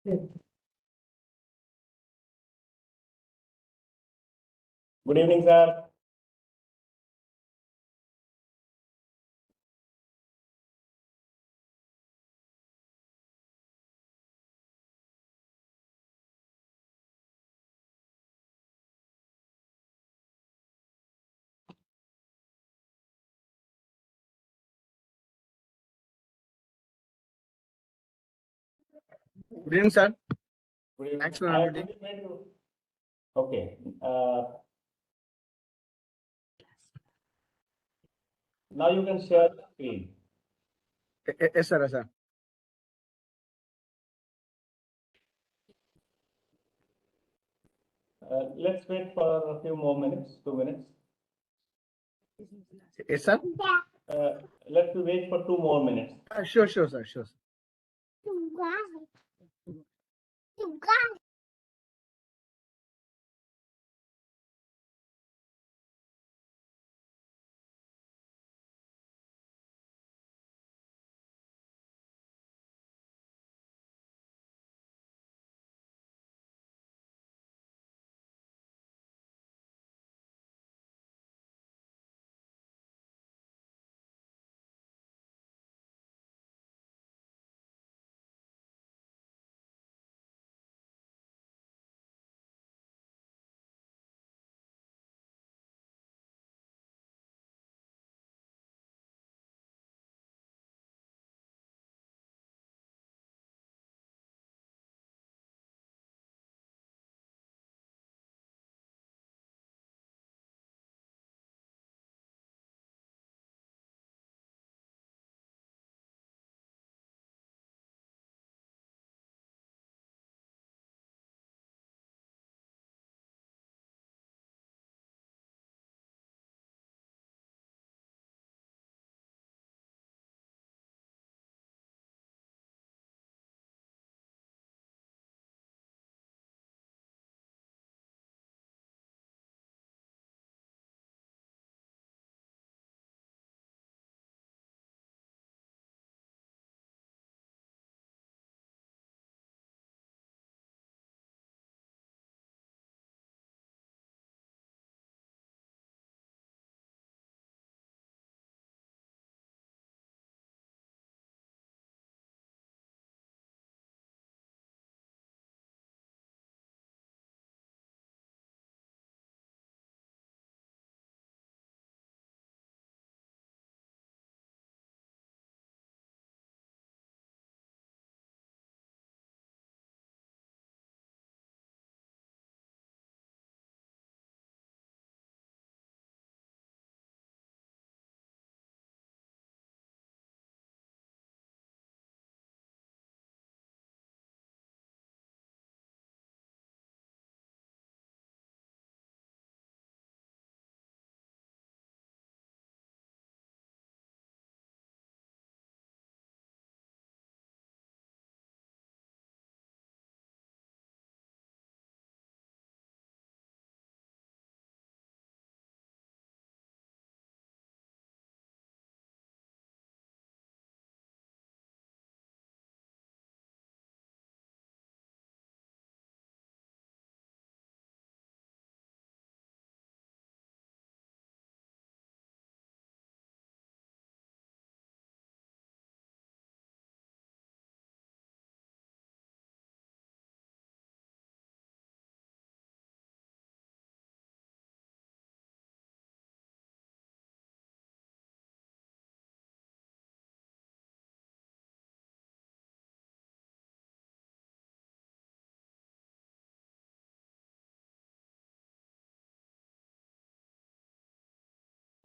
Good evening, sir. Good evening, sir. Good evening. Thanks for I inviting. have made you. Okay. Now you can share the screen. Yes, sir. Yes, sir. Let's wait for a few more minutes, 2 minutes. Yes, sir. Let's wait for 2 more minutes. Sure, sure, sir. Sure.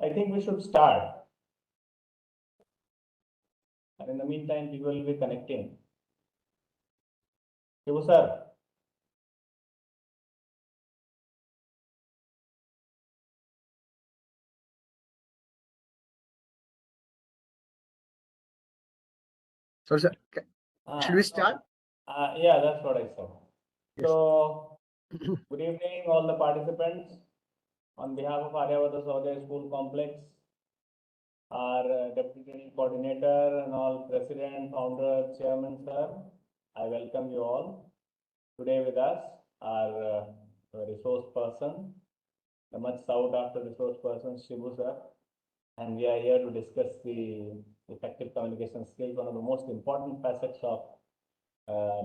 I think we should start. And in the meantime, people will be connecting. Shibu sir. So, sir, should we start? Yeah, that's what I said. Yes. So, good evening, all the participants. On behalf of Aryavata Sahodaya School Complex, our deputy coordinator and all president, founder, chairman, sir, I welcome you all. Today with us are a resource person, a much sought after resource person, Shibu sir, and we are here to discuss the effective communication skills, one of the most important facets uh,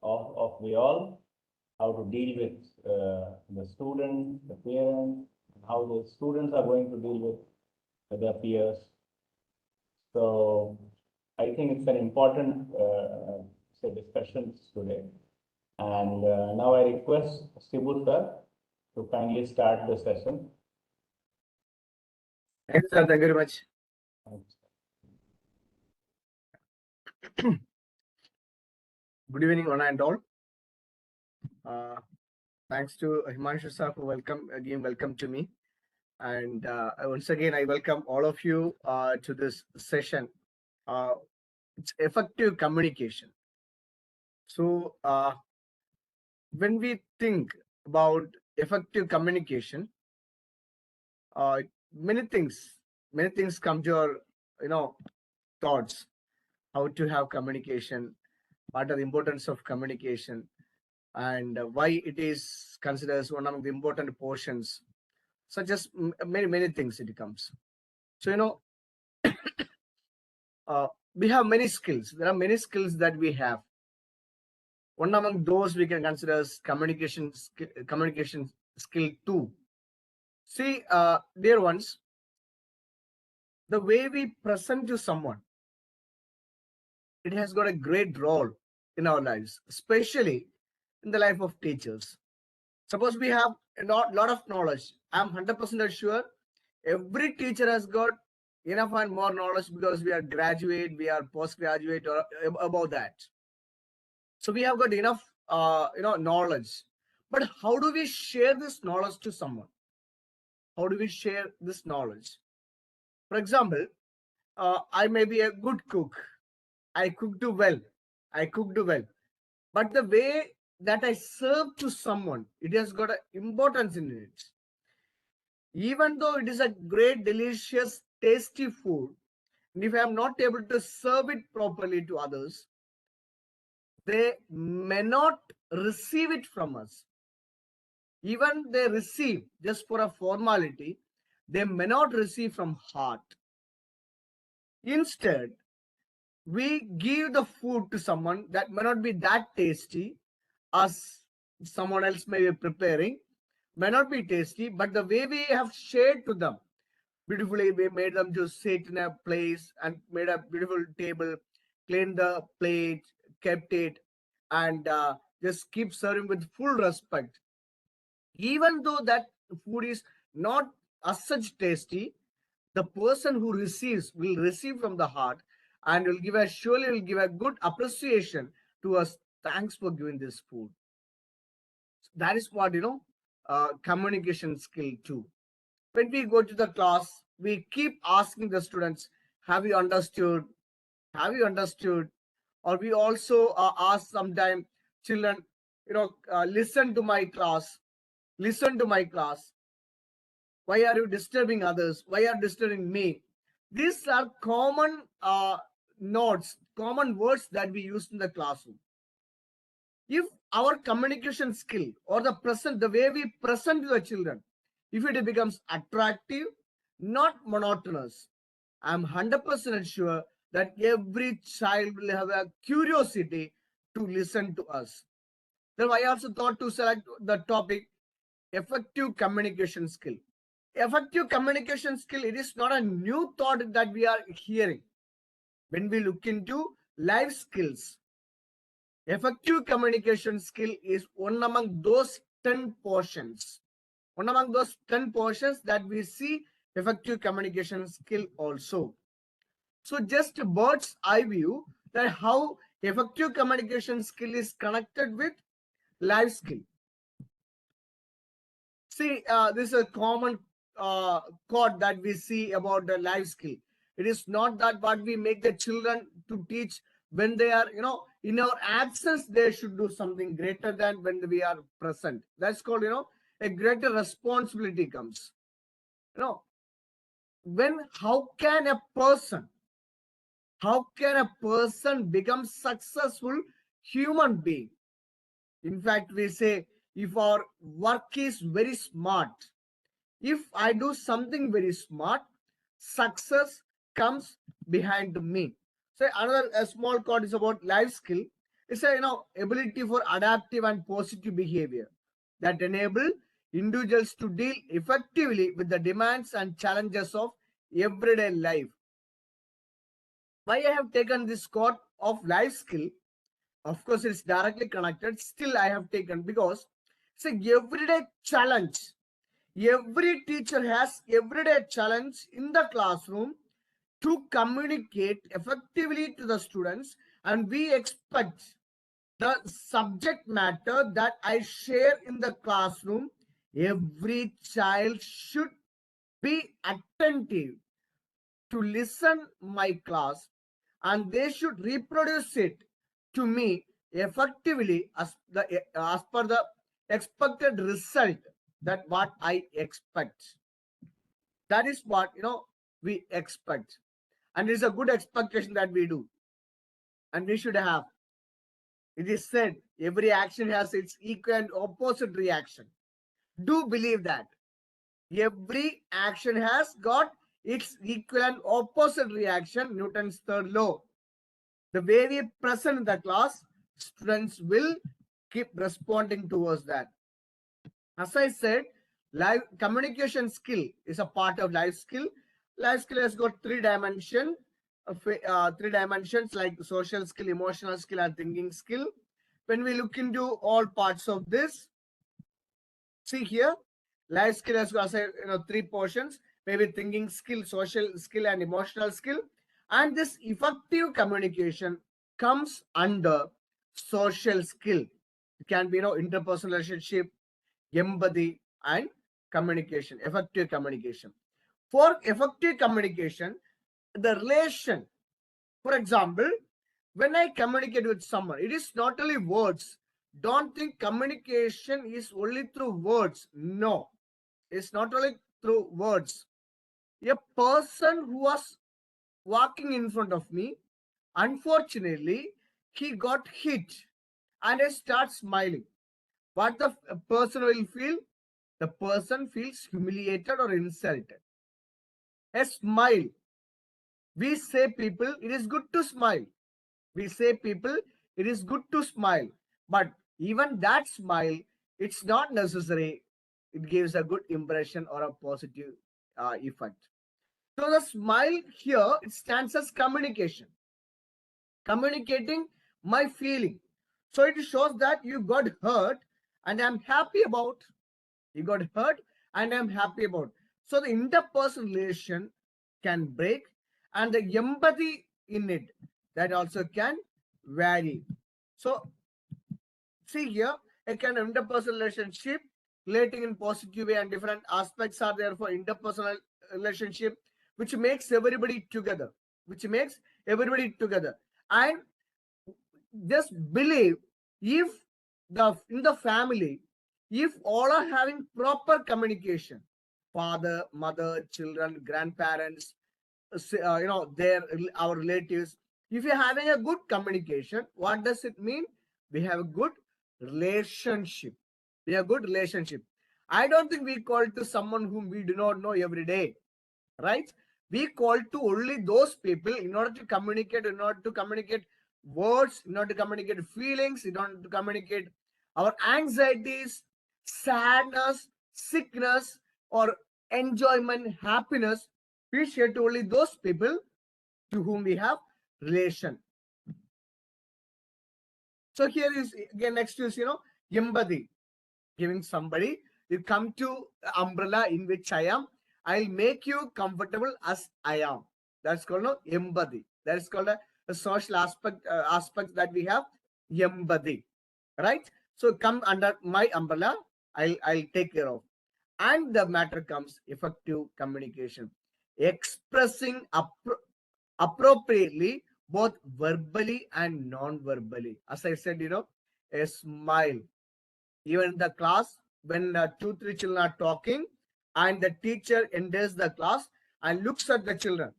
of we all, how to deal with the student, the parent, how the students are going to deal with their peers. So I think it's an important discussions today. And now I request Shibu sir to kindly start the session. Thank you, sir. Thank you very much. Good evening, one and all. Thanks to Himanshu sir for welcome to me. And once again, I welcome all of you to this session. It's effective communication. So when we think about effective communication, uh, many things come to your thoughts. How to have communication, what are the importance of communication, and why it is considered as one of the important portions, such as many things it comes. So we have many skills. There are many skills that we have. One among those we can consider as communication skill 2. See, dear ones, the way we present to someone, it has got a great role in our lives, especially in the life of teachers. Suppose we have a lot of knowledge. I'm 100% sure every teacher has got enough and more knowledge because we are graduate, we are postgraduate, or above that. So we have got enough, knowledge. But how do we share this knowledge to someone? How do we share this knowledge? For example, I may be a good cook. I cook do well. I cook do well. But the way that I serve to someone, it has got an importance in it. Even though it is a great, delicious, tasty food, and if I am not able to serve it properly to others, they may not receive it from us. Even they receive just for a formality, they may not receive from heart. Instead, we give the food to someone that may not be that tasty as someone else may be preparing, may not be tasty, but the way we have shared to them, beautifully we made them to sit in a place and made a beautiful table, cleaned the plate, kept it, and just keep serving with full respect. Even though that food is not as such tasty, the person who receives will receive from the heart and will give a good appreciation to us. Thanks for giving this food. That is what communication skill too. When we go to the class, we keep asking the students, have you understood? Have you understood? Or we also ask sometimes children, listen to my class. Listen to my class. Why are you disturbing others? Why are you disturbing me? These are common notes, common words that we use in the classroom. If our communication skill or the way we present to the children, if it becomes attractive, not monotonous, I'm 100% sure that every child will have a curiosity to listen to us. Then I also thought to select the topic effective communication skill. Effective communication skill, it is not a new thought that we are hearing. When we look into life skills, effective communication skill is one among those 10 portions. One among those 10 portions that we see effective communication skill also. So just a bird's eye view that how effective communication skill is connected with life skill. See, this is a common quote that we see about the life skill. It is not that what we make the children to teach when they are, in our absence, they should do something greater than when we are present. That's called, a greater responsibility comes. When how can a person become successful? human being. In fact, we say if our work is very smart, if I do something very smart, success comes behind me. So another a small quote is about life skill. It's a ability for adaptive and positive behavior that enable individuals to deal effectively with the demands and challenges of everyday life. Why I have taken this quote of life skill? Of course, it's directly connected. Still, I have taken because it's a everyday challenge. Every teacher has everyday challenge in the classroom to communicate effectively to the students, and we expect the subject matter that I share in the classroom. Every child should be attentive to listen my class, and they should reproduce it to me effectively as per the expected result, that what I expect. That is what we expect, and it's a good expectation that we do, and we should have. It is said every action has its equal and opposite reaction. Do believe that every action has got its equal and opposite reaction. Newton's third law. The way we present in the class, students will keep responding towards that. As I said, live communication skill is a part of life skill. Life skill has got three dimensions like social skill, emotional skill, and thinking skill. When we look into all parts of this, see here, life skill has got three portions, maybe thinking skill, social skill, and emotional skill. And this effective communication comes under social skill. It can be interpersonal relationship, empathy, and communication, effective communication. For effective communication, the relation, for example, when I communicate with someone, it is not only words. Don't think communication is only through words. No, it's not only through words. A person who was walking in front of me, unfortunately, he got hit, and I start smiling. What the person will feel? The person feels humiliated or insulted. A smile. We say people, it is good to smile. We say people, it is good to smile. But even that smile, it's not necessary. It gives a good impression or a positive effect. So the smile here, it stands as communication. Communicating my feeling. So it shows that you got hurt and I'm happy about. You got hurt and I'm happy about. So the interpersonal relation can break, and the empathy in it, that also can vary. So see here, a kind of interpersonal relationship relating in positive way, and different aspects are there for interpersonal relationship, which makes everybody together. Which makes everybody together. And just believe, if the in the family, if all are having proper communication, father, mother, children, grandparents, their our relatives, if you're having a good communication, what does it mean? We have a good relationship. We have good relationship. I don't think we call to someone whom we do not know every day, right? We call to only those people in order to communicate, words, in order to communicate feelings, in order to communicate our anxieties, sadness, sickness, or enjoyment, happiness. We share to only those people to whom we have relation. So here is again, next is empathy. Giving somebody, you come to umbrella in which I am, I'll make you comfortable as I am. That's called empathy. That's called a social aspect that we have, empathy, right? So come under my umbrella, I'll take care of. And the matter comes effective communication, expressing appropriately, both verbally and non-verbally. As I said, a smile. Even in the class, when 2, 3 children are talking, and the teacher enters the class and looks at the children.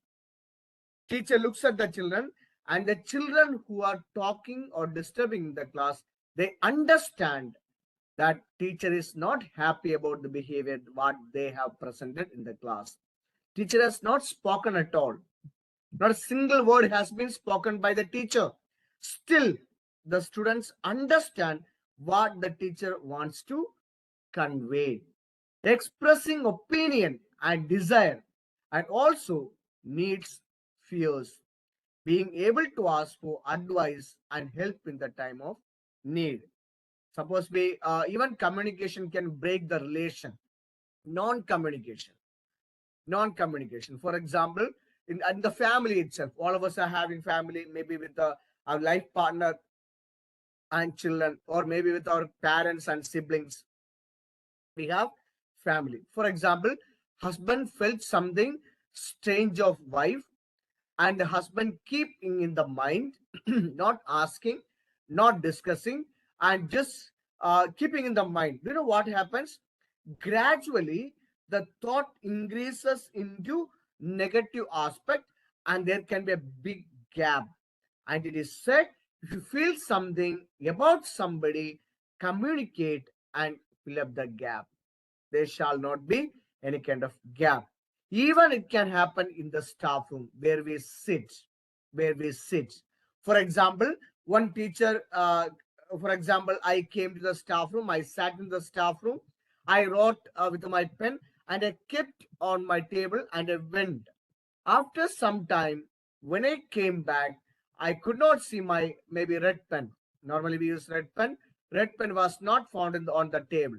Teacher looks at the children And the children who are talking or disturbing the class, they understand that teacher is not happy about the behavior what they have presented in the class. Teacher has not spoken at all. Not a single word has been spoken by the teacher. Still, the students understand what the teacher wants to convey. Expressing opinion and desire, and also needs, fears. Being able to ask for advice and help in the time of need. Suppose we even communication can break the relation. Non-communication. Non-communication. For example, in the family itself, all of us are having family, maybe with our life partner and children, or maybe with our parents and siblings. We have family. For example, husband felt something strange of wife, and the husband keeping in the mind, not asking, not discussing, and just keeping in the mind. You know what happens? Gradually, the thought increases into negative aspect, and there can be a big gap. And it is said, if you feel something about somebody, communicate and fill up the gap. There shall not be any kind of gap. Even it can happen in the staff room where we sit, where we sit. For example, one teacher, for example, I came to the staff room, I sat in the staff room, I wrote with my pen, and I kept on my table and I went. After some time, when I came back, I could not see my maybe red pen. Normally we use red pen. Red pen was not found on the table,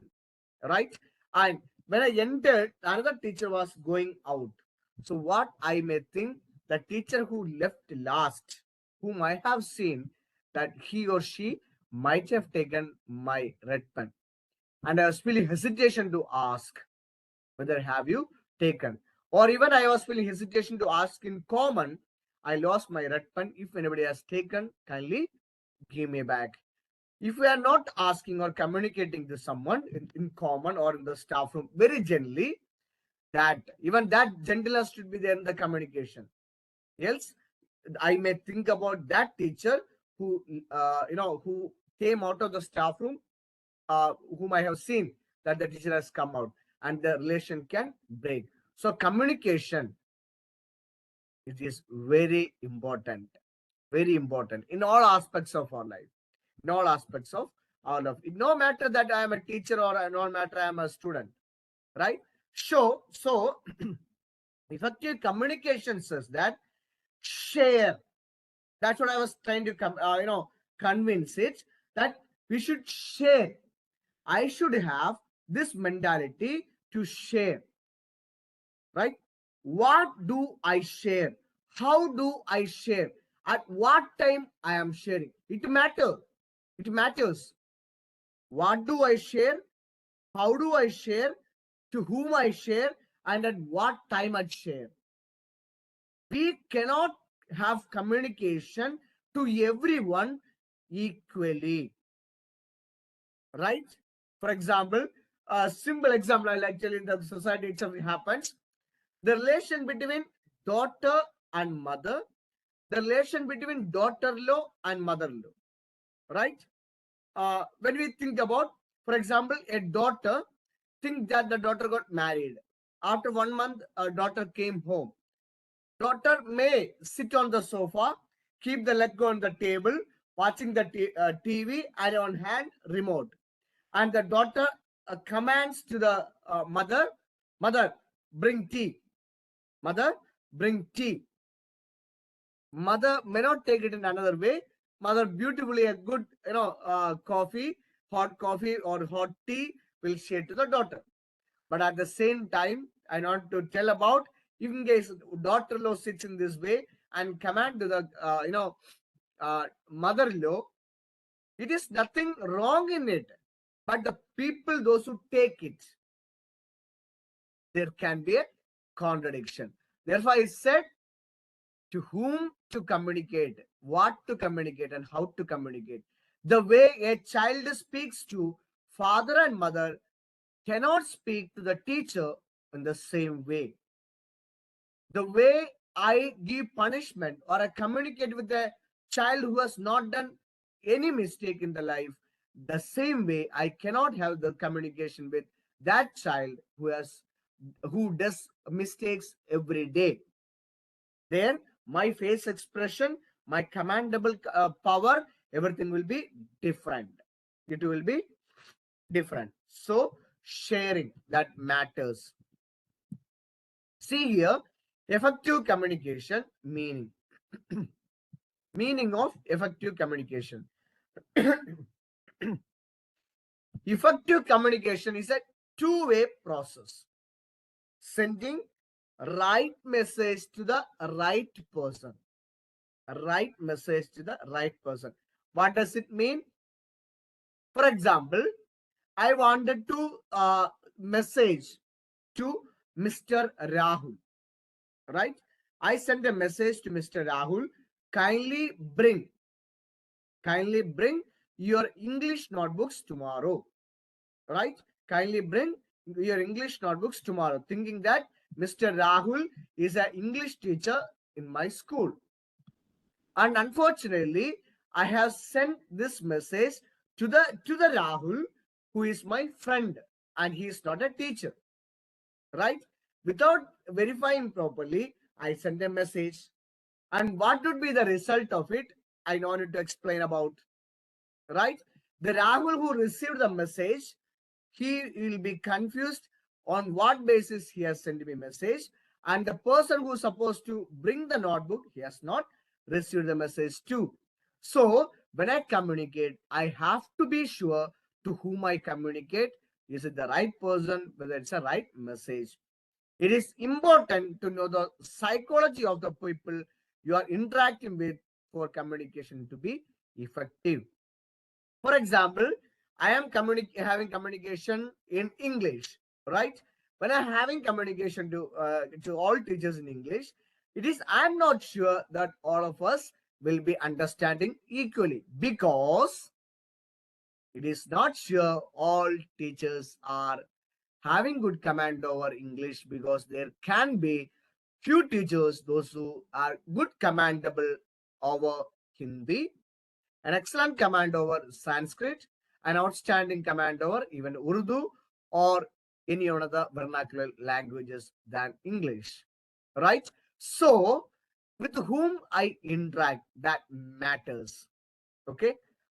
right? And when I entered, another teacher was going out. So what I may think, the teacher who left last, whom I have seen, that he or she might have taken my red pen. And I was feeling hesitation to ask whether have you taken. Or even I was feeling hesitation to ask in common, I lost my red pen. If anybody has taken, kindly give me back. If we are not asking or communicating to someone in common or in the staff room very gently, that even that gentleness should be there in the communication. Else, I may think about that teacher who who came out of the staff room, whom I have seen that the teacher has come out, and the relation can break. So communication, it is very important in all aspects of our life, in all aspects of our life. No matter that I am a teacher or no matter I am a student, right? So effective communication says that share. That's what I was trying to convince it, that we should share. I should have this mentality to share, right? What do I share? How do I share? At what time I am sharing? It matters. It matters. What do I share? How do I share? To whom I share? And at what time I share? We cannot have communication to everyone equally, right? For example, a simple example I like telling, the society itself happens. The relation between daughter and mother, the relation between daughter-in-law and mother-in-law, right? When we think about, for example, a daughter, think that the daughter got married. After 1 month, a daughter came home. Daughter may sit on the sofa, keep the leg on the table, watching the TV, and on hand remote. And the daughter commands to the mother, "Mother, bring tea. Mother, bring tea." Mother may not take it in another way. Mother beautifully a good coffee, hot coffee or hot tea will share to the daughter. But at the same time, I want to tell about, in case daughter-in-law sits in this way and command to the mother-in-law, it is nothing wrong in it. But the people, those who take it, there can be a contradiction. Therefore, I said, to whom to communicate, what to communicate, and how to communicate. The way a child speaks to father and mother cannot speak to the teacher in the same way. The way I give punishment or I communicate with a child who has not done any mistake in the life, the same way I cannot have the communication with that child who does mistakes every day. There, my face expression, my commandable power, everything will be different. It will be different. So, sharing that matters. See here, effective communication meaning. Meaning of effective communication. Effective communication is a two-way process. Sending right message to the right person. Right message to the right person. What does it mean? For example, I wanted to message to Mr. Rahul, right? I sent a message to Mr. Rahul. Kindly bring, kindly bring your English notebooks tomorrow, right? Kindly bring your English notebooks tomorrow, thinking that Mr. Rahul is an English teacher in my school. And unfortunately, I have sent this message to the Rahul, who is my friend, and he is not a teacher, right? Without verifying properly, I sent a message. And what would be the result of it? I wanted to explain about, right? The Rahul who received the message, he will be confused on what basis he has sent me message, and the person who is supposed to bring the notebook, he has not received the message too. So when I communicate, I have to be sure to whom I communicate. Is it the right person, whether it's a right message? It is important to know the psychology of the people you are interacting with for communication to be effective. For example, I am having communication in English, right? When I'm having communication to all teachers in English, it is I'm not sure that all of us will be understanding equally, because it is not sure all teachers are having good command over English, because there can be few teachers those who are good commandable over Hindi, an excellent command over Sanskrit, an outstanding command over even Urdu or any other vernacular languages than English, right? So, with whom I interact, that matters. Okay,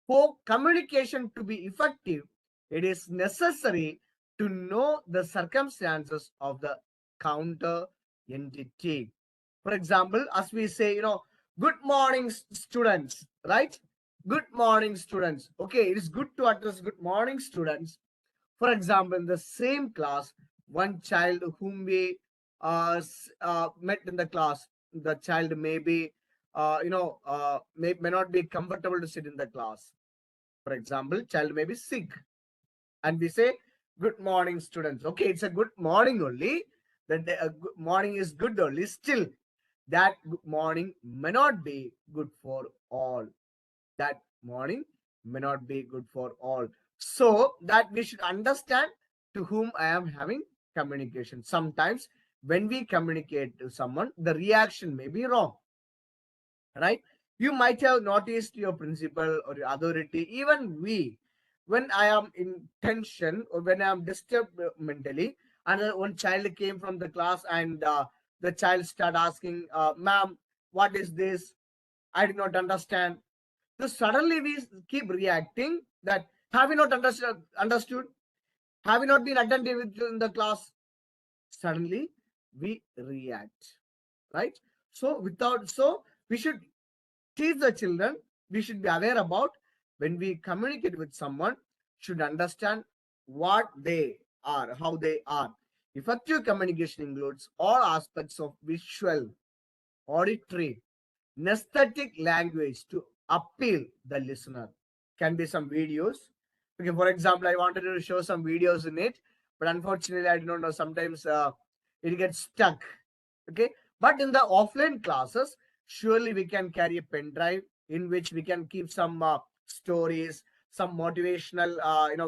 for communication to be effective, it is necessary to know the circumstances of the counter entity. For example, as we say, good morning, students, right? Good morning, students. Okay, it is good to address good morning, students. For example, in the same class, one child whom we met in the class, the child may be, may not be comfortable to sit in the class. For example, child may be sick, and we say, "Good morning, students." Okay, it's a good morning only. That morning is good only. Still, that good morning may not be good for all. That morning may not be good for all. So that we should understand to whom I am having communication. Sometimes when we communicate to someone, the reaction may be wrong, right? You might have noticed your principal or your authority, even we, when I am in tension or when I am disturbed mentally, and one child came from the class, and the child started asking, ma'am, what is this? I did not understand. So suddenly we keep reacting that, have you not understood? Have you not been attentive in the class? Suddenly we react, right? So we should teach the children. We should be aware about, when we communicate with someone, should understand what they are, how they are. Effective communication includes all aspects of visual, auditory, aesthetic language to appeal the listener. Can be some videos. Okay, for example, I wanted to show some videos in it, but unfortunately, I don't know. Sometimes it gets stuck. Okay, but in the offline classes, surely we can carry a pen drive in which we can keep some stories, some motivational,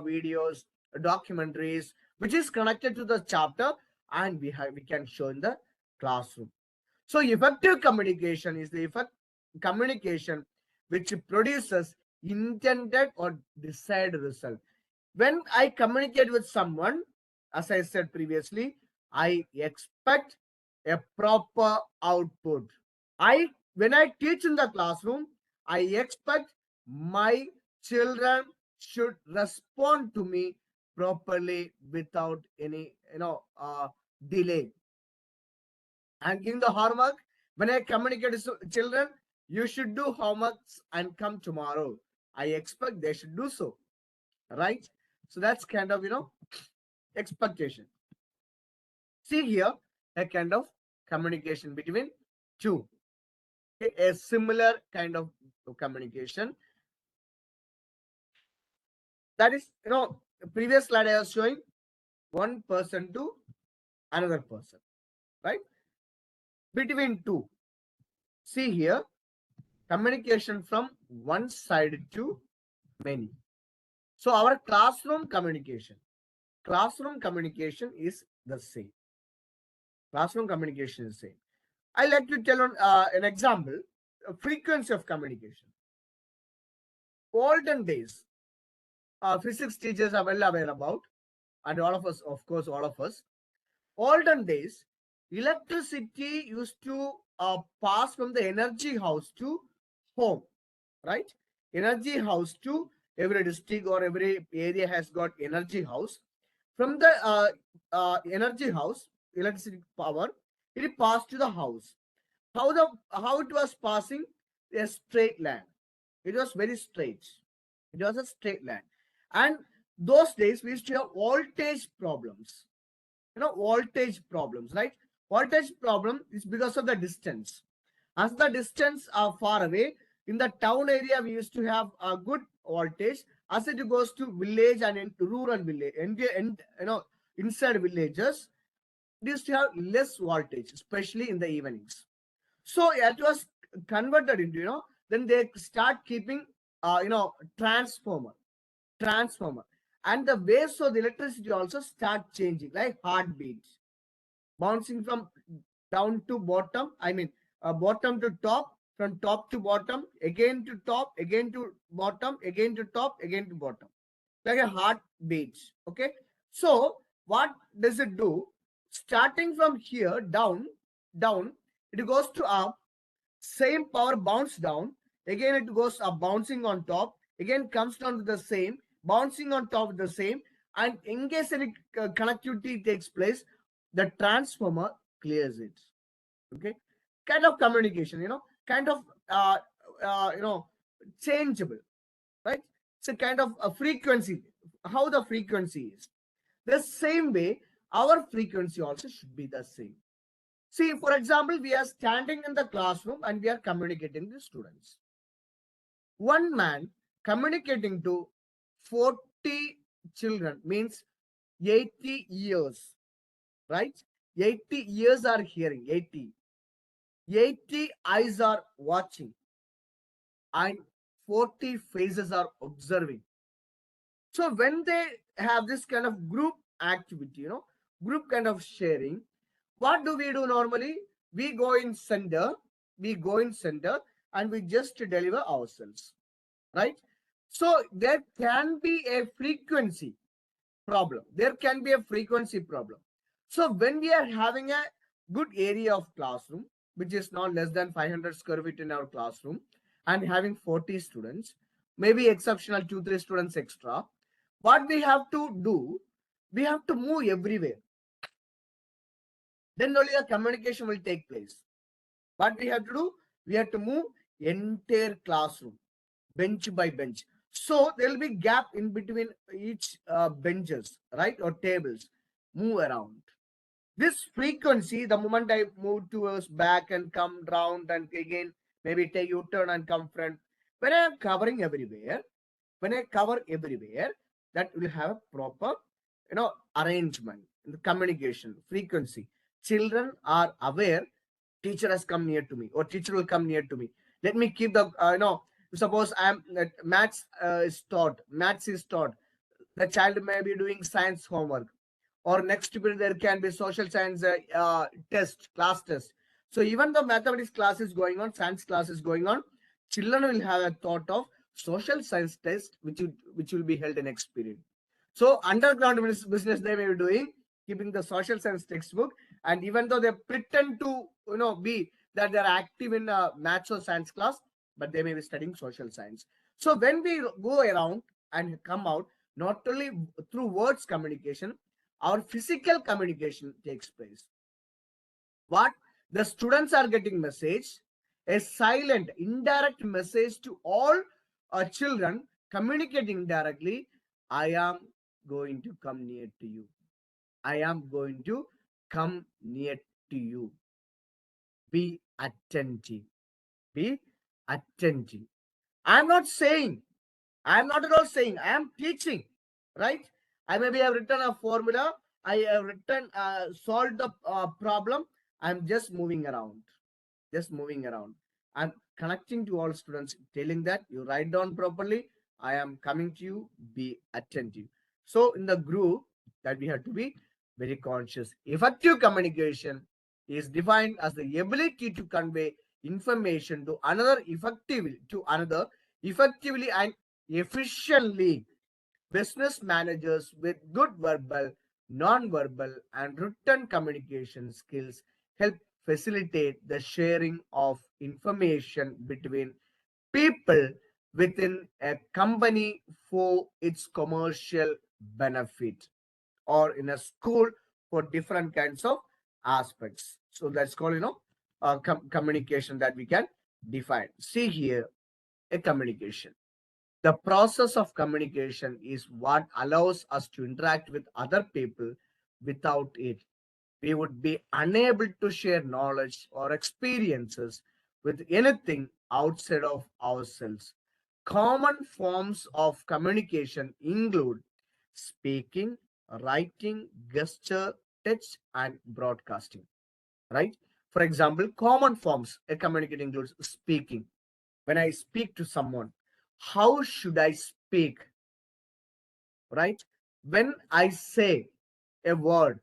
videos, documentaries, which is connected to the chapter, and we can show in the classroom. So effective communication is the communication which produces intended or desired result. When I communicate with someone, as I said previously, I expect a proper output. When I teach in the classroom, I expect my children should respond to me properly without any delay. And giving the homework, when I communicate to children, you should do homeworks and come tomorrow. I expect they should do so, right? So that's kind of expectation. See here a kind of communication between two, a similar kind of communication. That is, previous slide I was showing one person to another person, right? Between two. See here, communication from one side to many. So our classroom communication is the same. Classroom communication is the same. I like to tell on an example, frequency of communication. Olden days, physics teachers are well aware about, and all of us, of course, all of us. Olden days, electricity used to pass from the energy house to home, right? Energy house to every district or every area has got energy house. From the energy house, electricity power, it passed to the house. How it was passing? A straight line. It was very straight. It was a straight line. And those days we used to have voltage problems. Voltage problems, right? Voltage problem is because of the distance. As the distance are far away, in the town area we used to have a good voltage. As it goes to village and into rural village, and inside villages, it used to have less voltage, especially in the evenings. So it was converted into, then they start keeping, transformer, and the waves of the electricity also start changing, like heartbeats, bouncing from down to bottom. I mean, bottom to top, from top to bottom, again to top, again to bottom, again to top, again to bottom, like a heartbeat. Okay. So what does it do? Starting from here down, it goes to up. Same power bounce down. Again, it goes up, bouncing on top. Again, comes down to the same, bouncing on top of the same. And in case any connectivity takes place, the transformer clears it. Okay, kind of communication, kind of changeable, right? It's a kind of a frequency. How the frequency is the same way, our frequency also should be the same. See, for example, we are standing in the classroom and we are communicating with students. One man communicating to 40 children means 80 years, right? 80 ears are hearing, 80 eyes are watching, and 40 faces are observing. So when they have this kind of group activity, group kind of sharing, what do we do normally? We go in center, and we just deliver ourselves, right? So there can be a frequency problem. So when we are having a good area of classroom, which is not less than 500 square feet in our classroom, and having 40 students, maybe exceptional 2-3 students extra, what we have to do, we have to move everywhere. Then only the communication will take place. What we have to do, we have to move entire classroom, bench by bench. So there will be gap in between each benches, right, or tables. Move around. This frequency, the moment I move towards back and come round and again maybe take U-turn and come front, when I am covering everywhere, that will have a proper, arrangement in the communication frequency. Children are aware. Teacher has come near to me, or teacher will come near to me. Let me keep the, suppose I'm maths is taught. The child may be doing science homework, or next period there can be social science class test. So even the mathematics class is going on, science class is going on, children will have a thought of social science test, which will be held in next period. So underground business they may be doing, keeping the social science textbook, and even though they pretend to be that they are active in maths or science class, but they may be studying social science. So when we go around and come out, not only through words communication, our physical communication takes place. What the students are getting message, a silent indirect message to all children communicating directly. I am going to come near to you. I am going to come near to you. Be attentive. Be attentive. I'm not saying, I'm not at all saying, I am teaching, right? I maybe have written a formula, I have written, solved the problem. I'm just moving around, just moving around. I'm connecting to all students, telling that you write down properly. I am coming to you, be attentive. So in the group that we have to be very conscious. Effective communication is defined as the ability to convey information to another effectively and efficiently. Business managers with good verbal, non-verbal, and written communication skills help facilitate the sharing of information between people within a company for its commercial benefit, or in a school for different kinds of aspects. So that's called, communication that we can define. See here, a communication. The process of communication is what allows us to interact with other people. Without it, we would be unable to share knowledge or experiences with anything outside of ourselves. Common forms of communication include speaking, writing, gesture, touch, and broadcasting. Right? For example, common forms of communication includes speaking. When I speak to someone, how should I speak? Right? When I say a word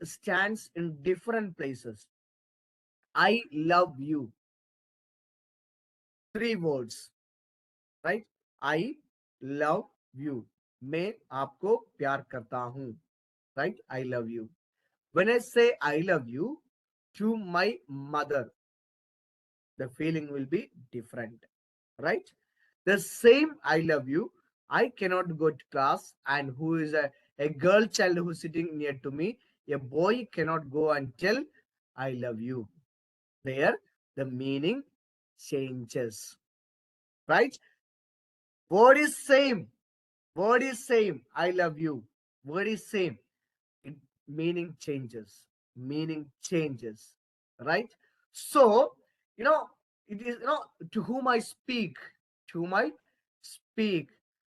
stands in different places. I love you. Three words, right? I love you. मैं आपको प्यार करता हूँ. Right? I love you. When I say I love you to my mother, the feeling will be different. Right? The same I love you, I cannot go to class, and who is a girl child who's sitting near to me, a boy cannot go and tell I love you. There, the meaning changes. Right? Word is same. Word is same. I love you. Word is same. It, meaning changes. Meaning changes. Right? So, you know, it is, to whom I speak, to whom I speak,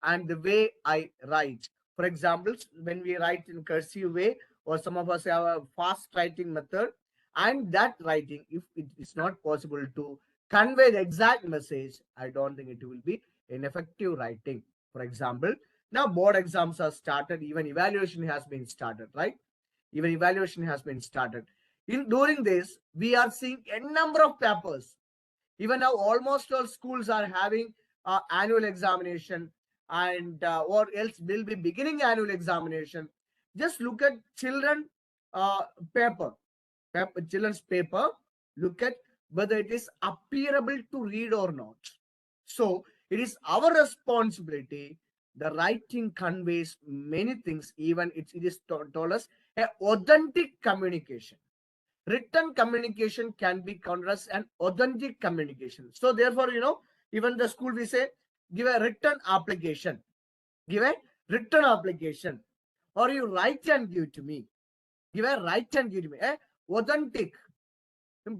and the way I write. For example, when we write in cursive way, or some of us have a fast writing method, and that writing, if it is not possible to convey the exact message, I don't think it will be an effective writing. For example, now board exams are started, even evaluation has been started, right? Even evaluation has been started. In during this, we are seeing a number of papers. Even now, almost all schools are having annual examination, and or else will be beginning annual examination. Just look at children uh, paper, children's paper. Look at whether it is appearable to read or not. So it is our responsibility. The writing conveys many things. Even it is told us a authentic communication. Written communication can be counted as an authentic communication. So therefore, even the school we say, give a written application. Give a written application. Or you write and give to me. Give a write and give to me. Authentic.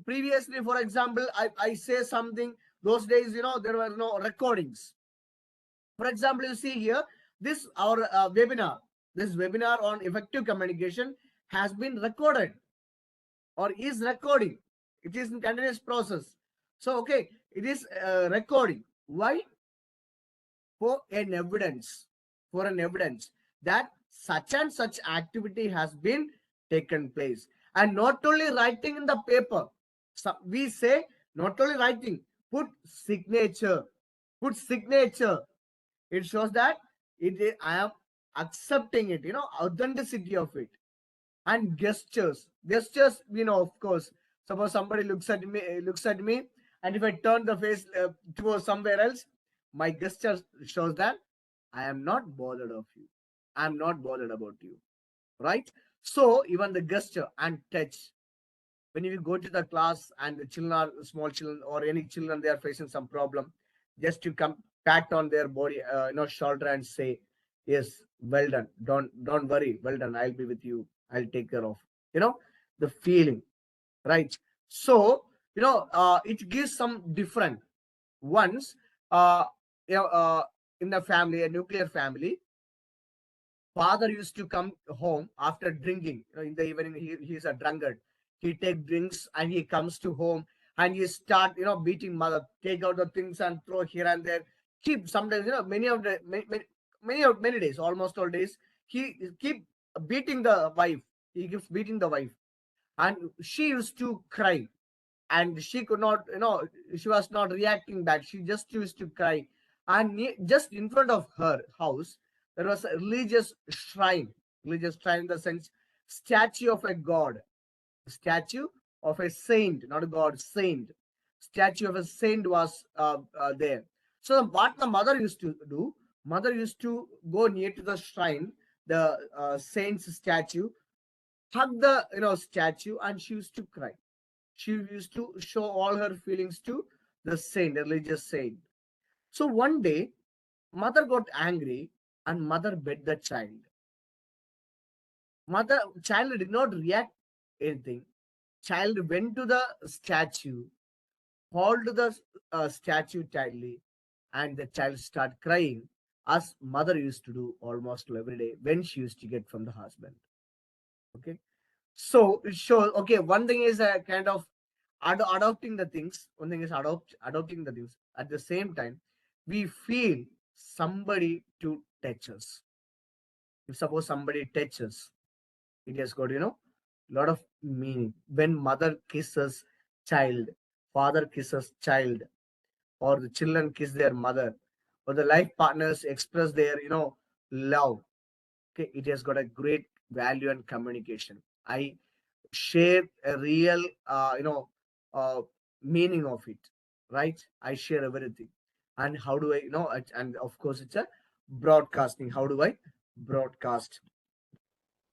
Previously, for example, I say something, those days, there were no recordings. For example, you see here, this our this webinar on effective communication has been recorded or is recording. It is in continuous process. So, okay, it is recording. Why? For an evidence, for an evidence that such and such activity has been taken place. And not only writing in the paper, so we say not only writing, put signature, put signature. It shows that I am accepting it, authenticity of it. And gestures, of course. Suppose somebody looks at me, and if I turn the face towards somewhere else, my gesture shows that I am not bothered of you. I am not bothered about you, right? So even the gesture and touch, when you go to the class and the children are small children or any children, they are facing some problem, just to come pat on their body, shoulder, and say, yes, well done, don't worry, well done, I'll be with you, I'll take care of, you know the feeling, right? So it gives some different ones. uh, you know, uh, in the family, a nuclear family, father used to come home after drinking. In the evening, he's a drunkard. He take drinks and he comes to home, and he start beating mother, take out the things and throw here and there. Keep sometimes, many of the many days, almost all days, he keep beating the wife. He keeps beating the wife, and she used to cry, and she could not, she was not reacting back. She just used to cry. And just in front of her house, there was a religious shrine in the sense, statue of a god, statue of a saint, not a god, saint. Statue of a saint was there. So what the mother used to do, mother used to go near to the shrine, the saint's statue, hug the statue, and she used to cry. She used to show all her feelings to the saint, religious saint. So one day, mother got angry and mother beat the child. Child did not react anything. Child went to the statue, hold the statue tightly, and the child started crying, as mother used to do almost every day when she used to get from the husband. Okay, so it shows. Okay, one thing is a kind of adopting the things. One thing is adopting the things. At the same time, we feel somebody to touch us. If suppose somebody touches, it has got lot of meaning. When mother kisses child, father kisses child, or the children kiss their mother, or the life partners express their love. Okay, it has got a great value and communication. I share a real uh, meaning of it, right? I share everything. And how do I and of course it's a broadcasting. How do I broadcast?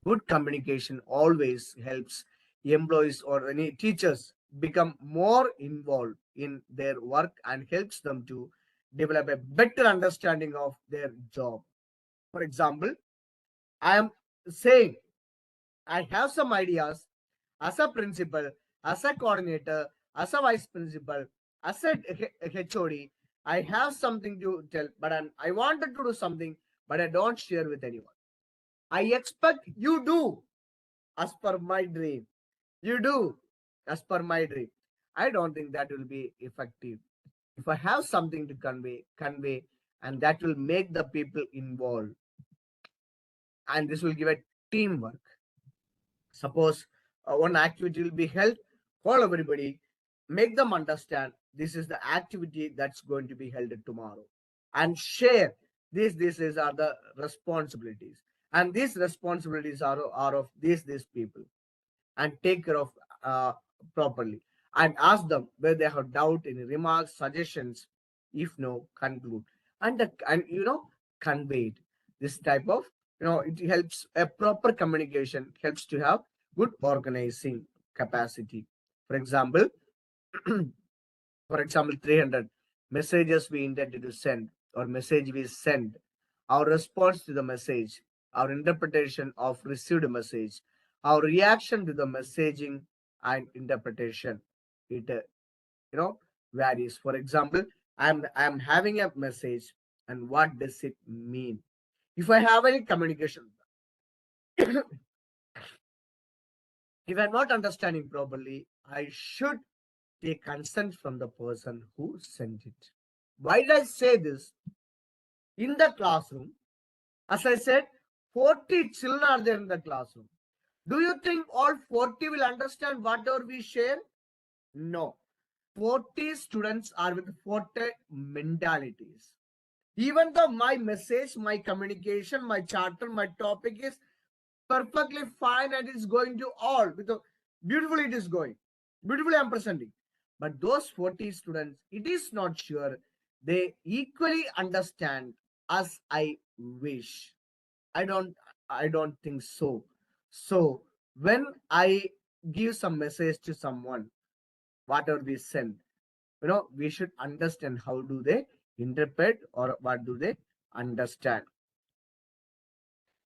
Good communication always helps employees or any teachers become more involved in their work, and helps them to develop a better understanding of their job. For example, I am saying I have some ideas as a principal, as a coordinator, as a vice principal, as a HOD. I have something to tell, but I wanted to do something, but I don't share with anyone. I expect you do as per my dream. You do as per my dream. I don't think that will be effective. If I have something to convey, and that will make the people involved, and this will give a teamwork. Suppose one activity will be held, call everybody, make them understand this is the activity that's going to be held tomorrow, and share this is are the responsibilities, and these responsibilities are of these people, and take care of uh, properly, and ask them where they have doubt, any remarks, suggestions. If no, conclude, and convey it. This type of, it helps a proper communication, helps to have good organizing capacity. For example, for example, 300 messages we intended to send, or message we send, our response to the message, our interpretation of received message, our reaction to the messaging and interpretation. It varies. For example, I'm having a message, and what does it mean? If I have any communication, if I'm not understanding properly, I should take consent from the person who sent it. Why did I say this? In the classroom, as I said, 40 children are there in the classroom. Do you think all 40 will understand whatever we share? No. 40 students are with 40 mentalities. Even though my message, my communication, my charter, my topic is perfectly fine and it's going to all with a beautifully it is going. Beautifully I'm presenting. But those 40 students, it is not sure they equally understand as I wish. I don't I don't think so. So when I give some message to someone, whatever we send, we should understand how do they interpret or what do they understand.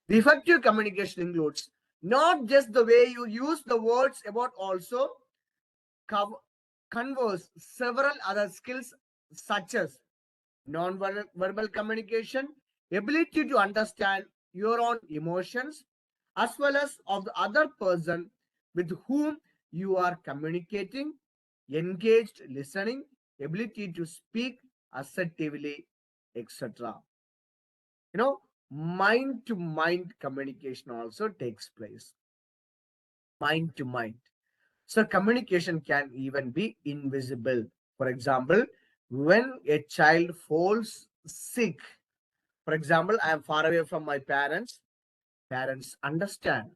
The effective communication includes not just the way you use the words, about also converse several other skills such as non-verbal communication, ability to understand your own emotions as well as of the other person with whom you are communicating, engaged listening, ability to speak assertively, etc. You know, mind to mind communication also takes place. Mind to mind. So communication can even be invisible. For example, when a child falls sick, for example, I am far away from my parents, parents understand.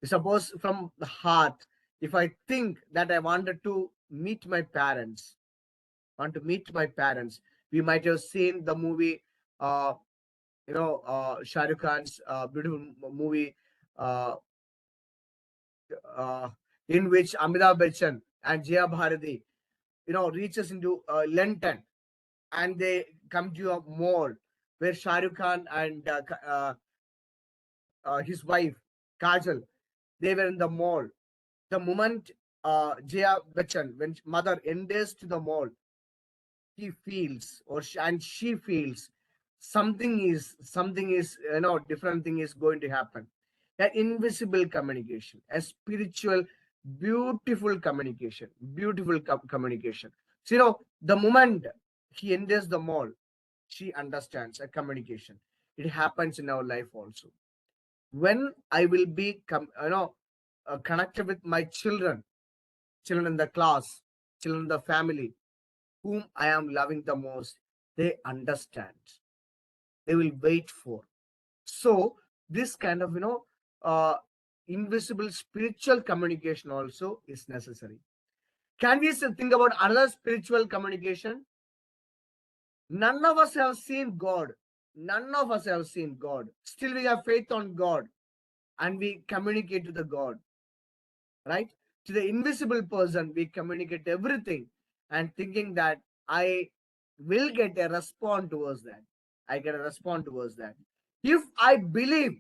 Suppose from the heart, if I think that I wanted to meet my parents, want to meet my parents, we might have seen the movie, Shah Rukh Khan's beautiful movie, uh, uh, in which Amitabh Bachchan and Jaya Bharati, reaches into London and they come to a mall where Shah Rukh Khan and his wife Kajal, they were in the mall. The moment Jaya Bachchan, when mother enters to the mall, he feels and she feels something is different thing is going to happen. An invisible communication, a spiritual, beautiful communication. So the moment he enters the mall, she understands a communication. It happens in our life also. When I will be connected with my children in the class, children in the family, whom I am loving the most, they understand. They will wait for. So this kind of uh, invisible spiritual communication also is necessary. Can we still think about another spiritual communication? None of us have seen God. None of us have seen God. Still, we have faith on God and we communicate to the God, right? To the invisible person, we communicate everything and thinking that I will get a response towards that. I get a response towards that. If I believe,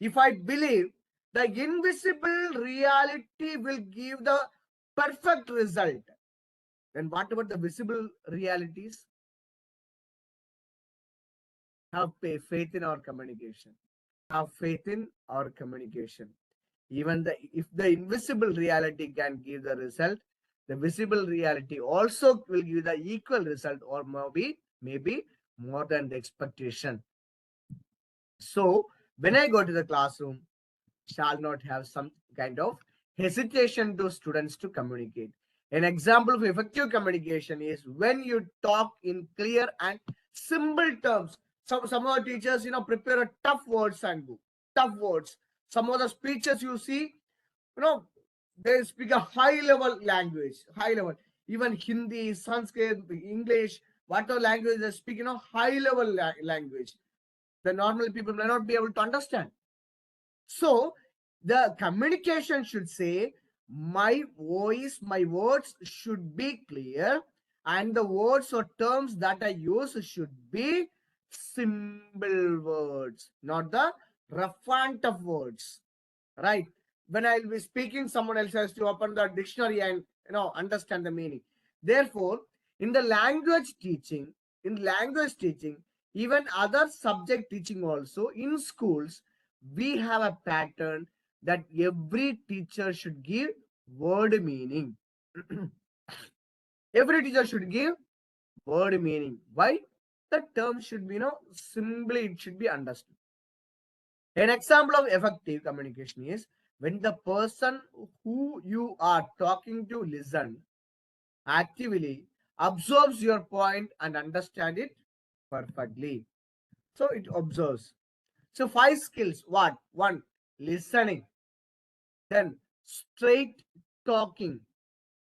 if I believe the invisible reality will give the perfect result, then what about the visible realities? Have faith in our communication. Have faith in our communication. Even if the invisible reality can give the result, the visible reality also will give the equal result or maybe more than the expectation. So when I go to the classroom, shall not have some kind of hesitation to students to communicate. An example of effective communication is when you talk in clear and simple terms. Some of the teachers, prepare a tough words and book, tough words. Some of the speeches you see, they speak a high level language, high level. Even Hindi, Sanskrit, English, whatever language they speak, high level language. The normal people may not be able to understand. So the communication should say, my voice, my words should be clear, and the words or terms that I use should be simple words, not the rough and tough words. Right? When I'll be speaking, someone else has to open the dictionary and understand the meaning. Therefore, in the language teaching, even other subject teaching also in schools, we have a pattern that every teacher should give word meaning. Every teacher should give word meaning. Why? The term should be, simply it should be understood. An example of effective communication is when the person who you are talking to listen actively, absorbs your point and understand it perfectly. So it observes. So five skills. What? One, listening. Then straight talking.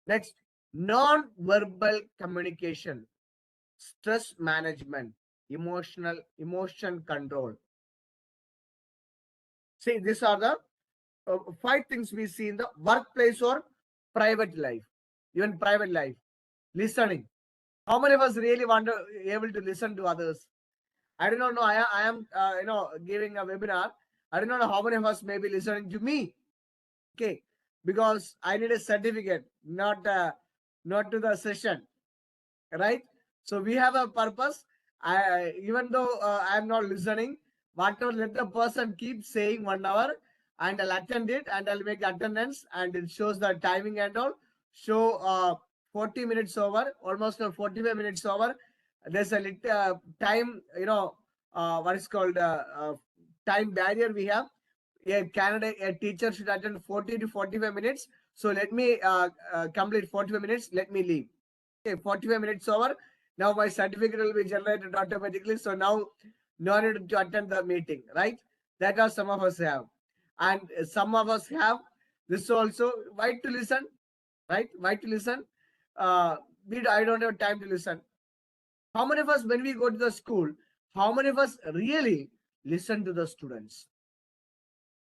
Next, non-verbal communication, stress management, emotion control. See, these are the five things we see in the workplace or private life, even private life. Listening. How many of us really want to able to listen to others? I do not know. I am giving a webinar. I do not know how many of us may be listening to me. Okay, because I need a certificate, not to the session, right? So we have a purpose. Even though I am not listening, whatever let the person keep saying 1 hour, and I'll attend it and I'll make attendance and it shows the timing and all. Show 40 minutes over, almost 45 minutes over. There's a time, what is called time barrier we have. A teacher should attend 40 to 45 minutes. So let me complete 45 minutes. Let me leave. Okay, 45 minutes over. Now my certificate will be generated automatically. So now no need to attend the meeting, right? That are some of us have. And some of us have this also. Why to listen? Right? Why to listen? I don't have time to listen. How many of us, when we go to the school, how many of us really listen to the students?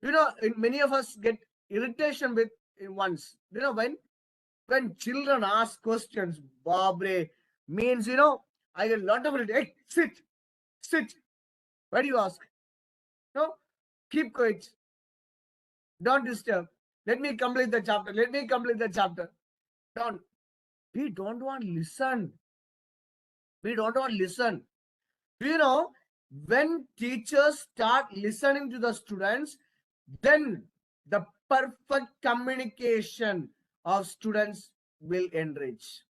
Many of us get irritation with once. When children ask questions, Babre means, I get a lot of it. Hey, sit. Why do you ask? No, keep quiet. Don't disturb. Let me complete the chapter. Let me complete the chapter. Don't. We don't want to listen. We don't want to listen. You know, when teachers start listening to the students, then the perfect communication of students will enrich.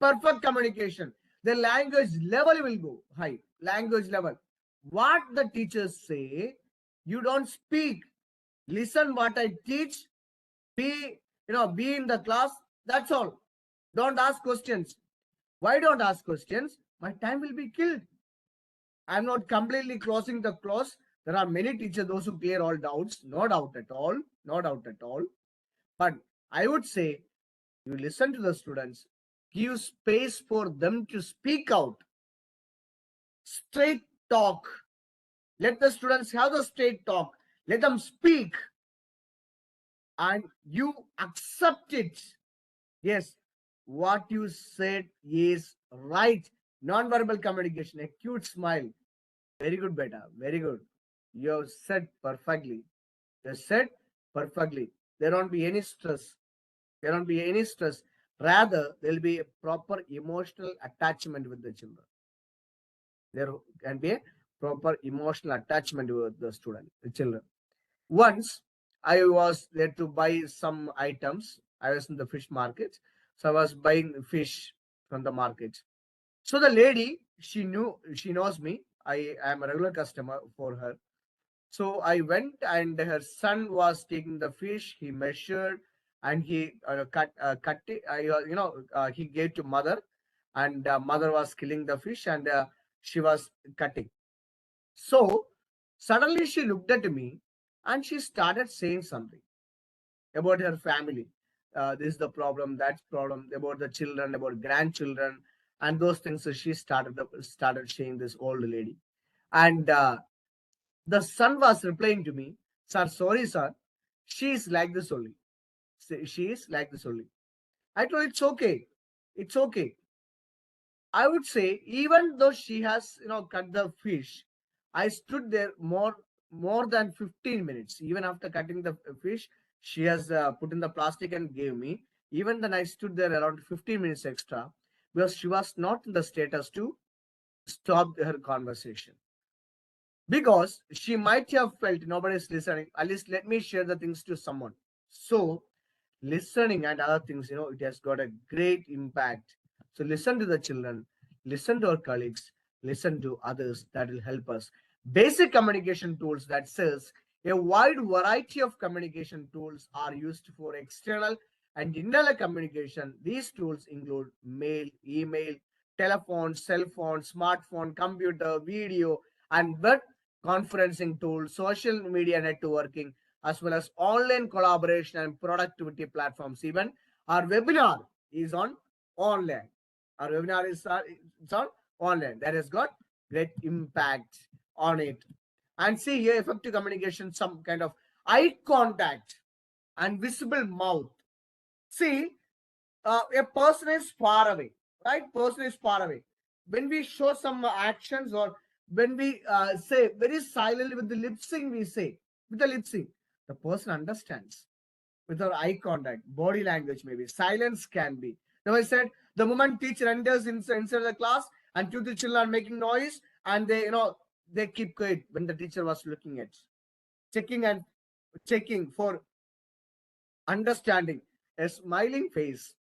Perfect communication. The language level will go high. Language level. What the teachers say, you don't speak. Listen what I teach. Be in the class. That's all. Don't ask questions. Why don't ask questions? My time will be killed. I'm not completely closing the clause. There are many teachers, those who clear all doubts. No doubt at all. No doubt at all. But I would say you listen to the students, give space for them to speak out. Straight talk. Let the students have the straight talk. Let them speak. And you accept it. Yes, what you said is right. Non-verbal communication, a cute smile. Very good, beta. Very good. You have said perfectly. You said perfectly. There won't be any stress. There won't be any stress. Rather, there will be a proper emotional attachment with the children. There can be a proper emotional attachment with the student, the children. Once I was there to buy some items. I was in the fish market. So I was buying fish from the market. So the lady, she knows me. I am a regular customer for her. So I went and her son was taking the fish. He measured and he cut it. He gave to mother, and mother was killing the fish and she was cutting. So suddenly she looked at me and she started saying something about her family. This is the problem, that's problem, about the children, about grandchildren, and those things. So she started saying, this old lady, and the son was replying to me, "Sir, sorry, sir. She is like this only. She is like this only." I told, it's okay. It's okay. I would say, even though she has, cut the fish, I stood there more than 15 minutes. Even after cutting the fish, she has put in the plastic and gave me. Even then, I stood there around 15 minutes extra because she was not in the status to stop her conversation. Because she might have felt nobody's listening. At least let me share the things to someone. So listening and other things, it has got a great impact. So listen to the children, listen to our colleagues, listen to others. That will help us. basic communication tools that says a wide variety of communication tools are used for external and internal communication. These tools include mail, email, telephone, cell phone, smartphone, computer, video, and web conferencing tools, social media networking, as well as online collaboration and productivity platforms. Even our webinar is on online. Our webinar is it's on online. That has got great impact on it. And see here, effective communication, some kind of eye contact and visible mouth. See, a person is far away, right? Person is far away. When we show some actions, or when we say very silently with the lip sync, we say with the lip sync, the person understands with our eye contact, body language, maybe silence can be. Now I said the moment teacher enters inside the class and two the children are making noise and they keep quiet when the teacher was looking at, checking and checking for understanding, a smiling face,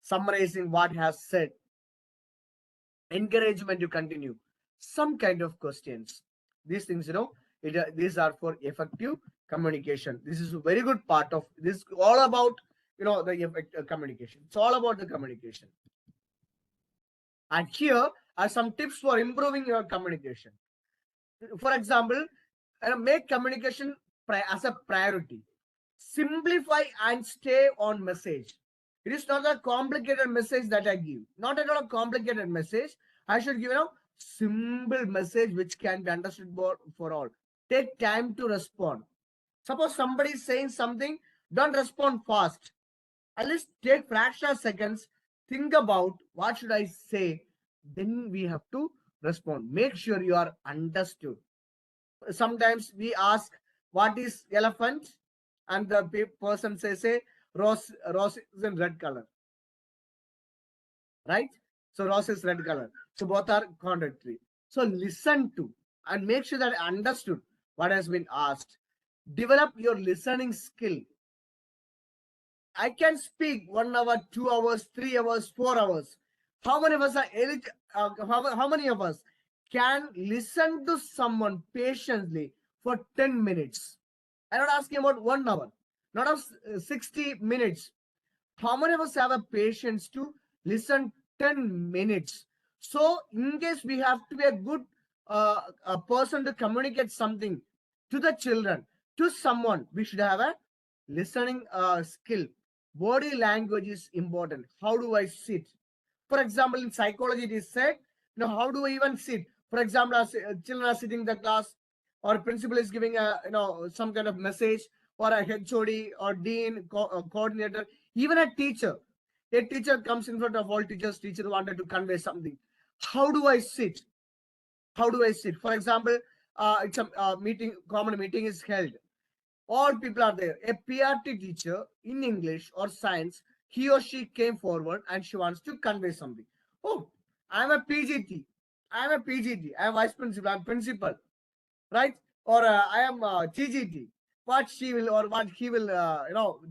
summarizing what has said, encouragement to continue, some kind of questions. These things, these are for effective communication. This is a very good part of this. All about the communication. It's all about the communication. And here are some tips for improving your communication. For example, make communication as a priority. Simplify and stay on message. It is not a complicated message that I give. Not at all a complicated message. I should give simple message which can be understood for all. Take time to respond. Suppose somebody is saying something, don't respond fast. At least take fraction of seconds. Think about what should I say. Then we have to respond. Make sure you are understood. Sometimes we ask what is elephant, and the person says rose is in red color, right? So rose is red color, so both are contradictory. So listen to and make sure that I understood what has been asked. Develop your listening skill. I can speak 1 hour, 2 hours, 3 hours, 4 hours. How many of us are how many of us can listen to someone patiently for 10 minutes? I'm not asking about 1 hour, not of 60 minutes. How many of us have a patience to listen 10 minutes? So, in case we have to be a good a person to communicate something to the children, to someone, we should have a listening skill. Body language is important. How do I sit? For example, in psychology, it is said, how do I even sit? For example, as children are sitting in the class, or principal is giving a some kind of message, or a HOD or dean coordinator, even a teacher. A teacher comes in front of all teachers. Teacher wanted to convey something. How do I sit? How do I sit? For example, it's a meeting, common meeting is held. All people are there. A PRT teacher in English or science, he or she came forward and she wants to convey something. Oh, I'm a PGT. I'm a PGT. I'm vice principal. I'm principal, right? Or I am TGT. What she will or what he will,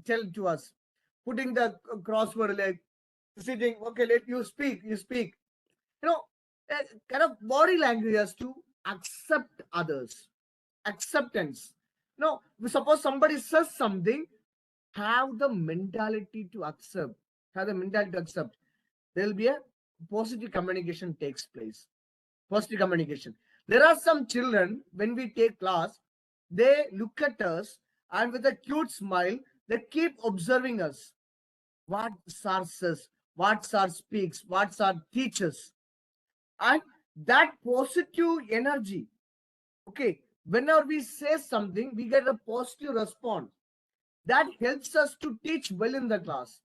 tell to us. Putting the crossword like sitting. Okay, let you speak. You speak. You know, kind of body language has to accept others. Acceptance. No, suppose somebody says something, have the mentality to accept. Have the mentality to accept. There will be a positive communication takes place. Positive communication. There are some children, when we take class, they look at us and with a cute smile, they keep observing us. What sir says, what sir speaks, what sir teaches. And that positive energy, okay, whenever we say something, we get a positive response. That helps us to teach well in the class.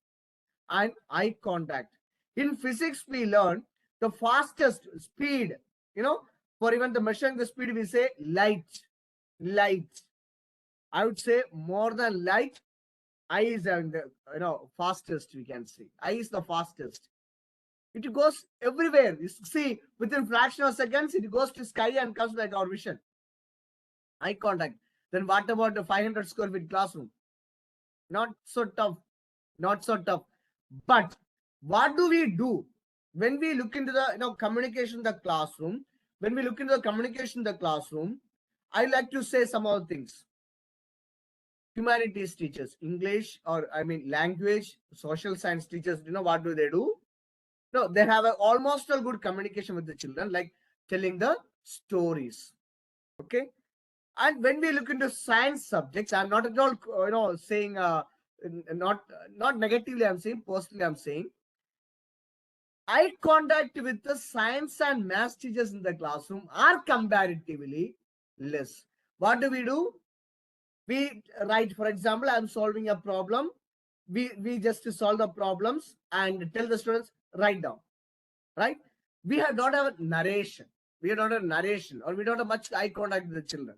And eye contact. In physics, we learn the fastest speed, for even the measuring the speed, we say light. Light. I would say more than light, I is having the fastest, we can say. I is the fastest. It goes everywhere. You see, within fraction of seconds, it goes to sky and comes back our vision. Eye contact. Then what about the 500 square feet classroom? Not so tough. Not so tough. But what do we do when we look into the communication in the classroom? when we look into the communication in the classroom, I like to say some other things. Humanities teachers, English, or I mean language, social science teachers, what do they do? No, they have almost a good communication with the children, like telling the stories. Okay. And when we look into science subjects, I'm not at all, saying, not negatively, I'm saying, personally, I'm saying, eye contact with the science and math teachers in the classroom are comparatively less. What do? We write, for example, I'm solving a problem. We just solve the problems and tell the students, write down, right? We have not have a narration. We have not a narration, or we don't have much eye contact with the children.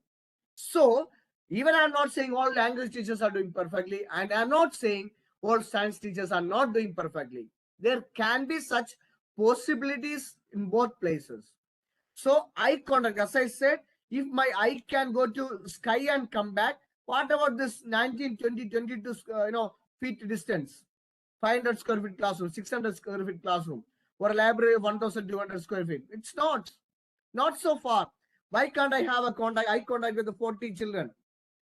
So, even I'm not saying all language teachers are doing perfectly, and I'm not saying all science teachers are not doing perfectly. There can be such possibilities in both places. So, eye contact, as I said, if my eye can go to sky and come back, what about this 19, 20, 22 feet distance? 500 square feet classroom, 600 square feet classroom, or a library of 1,200 square feet. It's not so far. Why can't I have eye contact with the 40 children?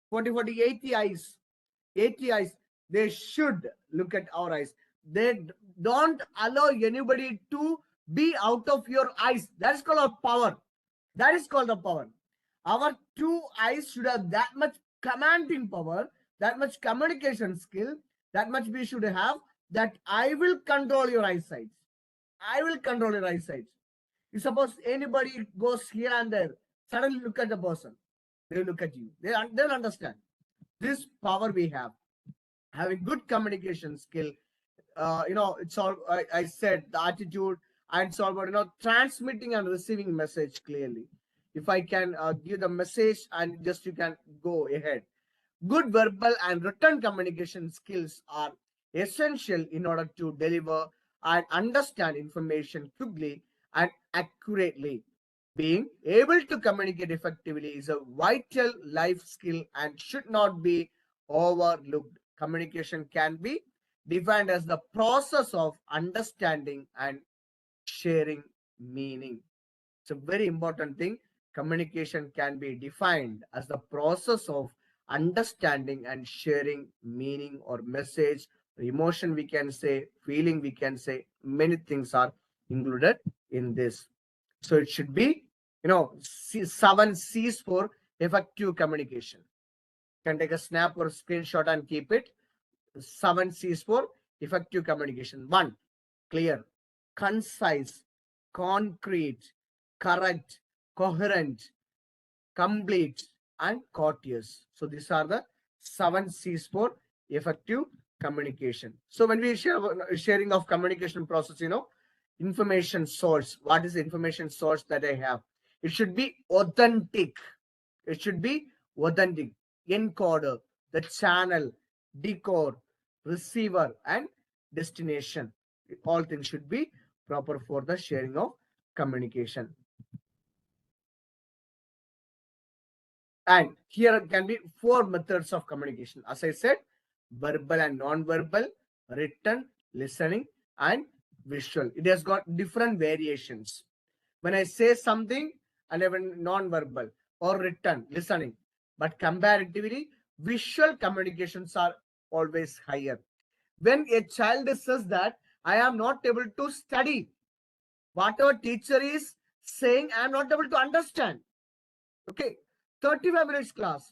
40, 80 eyes. 80 eyes. They should look at our eyes. They don't allow anybody to be out of your eyes. That is called a power. That is called the power. Our two eyes should have that much commanding power, that much communication skill, that much we should have, that I will control your eyesight. I will control your eyesight. You suppose anybody goes here and there, suddenly look at the person. They look at you. They'll understand. This power we have, having good communication skill. It's all I said, the attitude, and it's all about transmitting and receiving message clearly. If I can give the message and just you can go ahead. Good verbal and written communication skills are essential in order to deliver and understand information quickly and accurately. Being able to communicate effectively is a vital life skill and should not be overlooked. Communication can be defined as the process of understanding and sharing meaning. It's a very important thing. Communication can be defined as the process of understanding and sharing meaning or message, or emotion, we can say, feeling, we can say. Many things are included in this. So it should be, 7 C's for effective communication. You can take a snap or screenshot and keep it. 7 C's for effective communication. 1, clear, concise, concrete, correct, coherent, complete, and courteous. So these are the 7 C's for effective communication. So when we sharing of communication process, information source. What is the information source that I have? It should be authentic. It should be authentic. Encoder, the channel, decode, receiver, and destination. All things should be proper for the sharing of communication. And here can be 4 methods of communication. As I said, verbal and non-verbal, written, listening, and visual. It has got different variations. When I say something, and even non-verbal or written, listening, but comparatively, visual communications are always higher. When a child says that I am not able to study, whatever teacher is saying, I am not able to understand. Okay, 35 minutes class,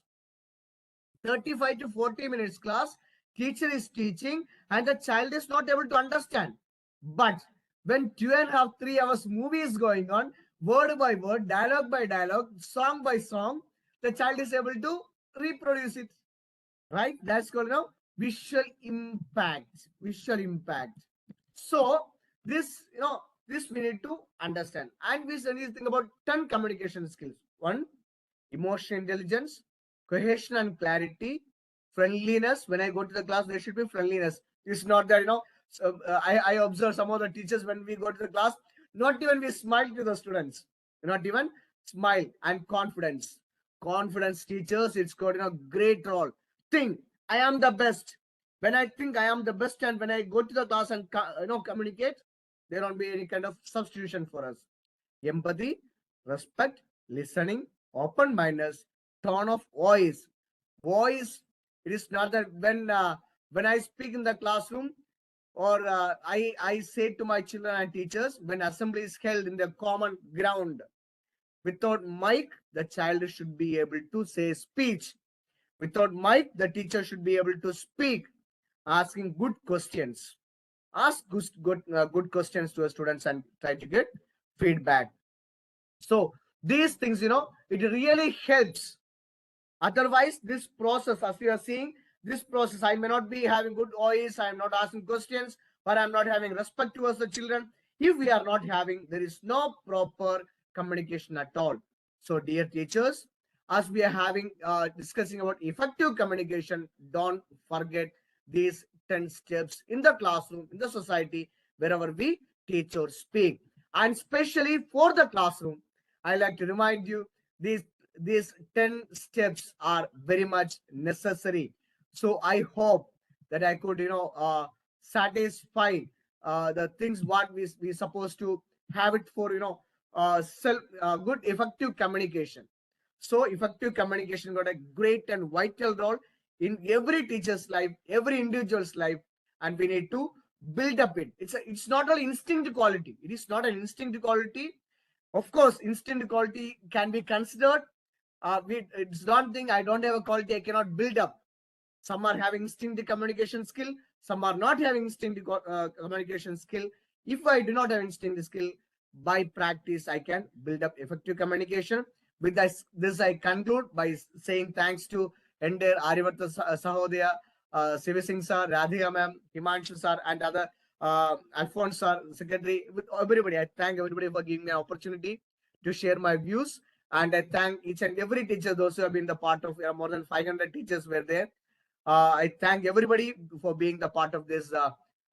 35 to 40 minutes class, teacher is teaching and the child is not able to understand. But when 2.5, 3 hours movie is going on, word by word, dialogue by dialogue, song by song, the child is able to reproduce it. Right? That's called visual impact. Visual impact. So this we need to understand. And we need to think about 10 communication skills. 1, emotional intelligence, cohesion and clarity, friendliness. When I go to the class, there should be friendliness. It's not that, so, I observe some of the teachers when we go to the class, not even we smile to the students, not even smile. And confidence. Confidence teachers, it's got great role. Think I am the best. When I think I am the best, and when I go to the class and communicate, there won't be any kind of substitution for us. Empathy, respect, listening, open-mindedness, tone of voice. Voice, it is not that when I speak in the classroom, or I say to my children and teachers, when assembly is held in the common ground, without mic, the child should be able to say speech. Without mic, the teacher should be able to speak, asking good questions. Ask good questions to the students and try to get feedback. So these things, it really helps. Otherwise, this process, as we are seeing, this process, I may not be having good voice, I am not asking questions, but I'm not having respect towards the children. If we are not having, there is no proper communication at all. So, dear teachers, as we are having discussing about effective communication, don't forget these 10 steps in the classroom, in the society, wherever we teach or speak. And especially for the classroom, I like to remind you these 10 steps are very much necessary. So I hope that I could satisfy the things what we supposed to have it for, self good effective communication. So effective communication got a great and vital role in every teacher's life, every individual's life, and we need to build up it. It's not an instinct quality. It is not an instinct quality. Of course, instant quality can be considered. It's not thing I don't have a quality I cannot build up. Some are having instinct communication skill. Some are not having instinct communication skill. If I do not have instinct skill, by practice I can build up effective communication. With this I conclude by saying thanks to entire Arivarta Sahodaya, Siva Singh sir, Radhika ma'am, Himanshu sir, and other Alphonse sir, secretary, with everybody. I thank everybody for giving me an opportunity to share my views. And I thank each and every teacher, those who have been the part of more than 500 teachers were there. I thank everybody for being the part of this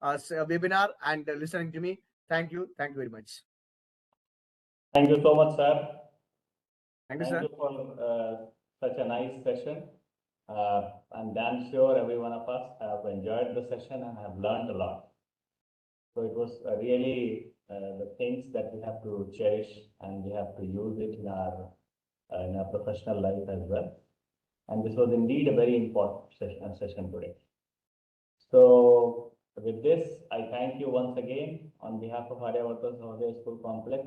webinar and listening to me. Thank you. Thank you very much. Thank you so much, sir. Thank you, Thank sir. you for such a nice session. I'm damn sure every one of us have enjoyed the session and have learned a lot. So it was really the things that we have to cherish, and we have to use it in our professional life as well. And this was indeed a very important session today. So with this, I thank you once again on behalf of Aryabhatta Sahodaya School Complex,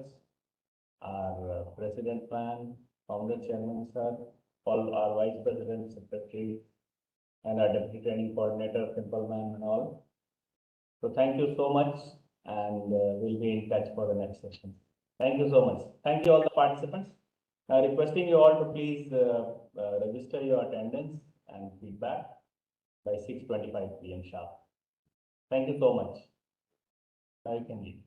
our President Man, Founder Chairman Sir, all our Vice President, Secretary, and our Deputy Training Coordinator, Simple Man and all. So thank you so much, and we'll be in touch for the next session. Thank you so much. Thank you all the participants. Requesting you all to please register your attendance and feedback by 6:25 p.m. sharp. Thank you so much. Now you can leave.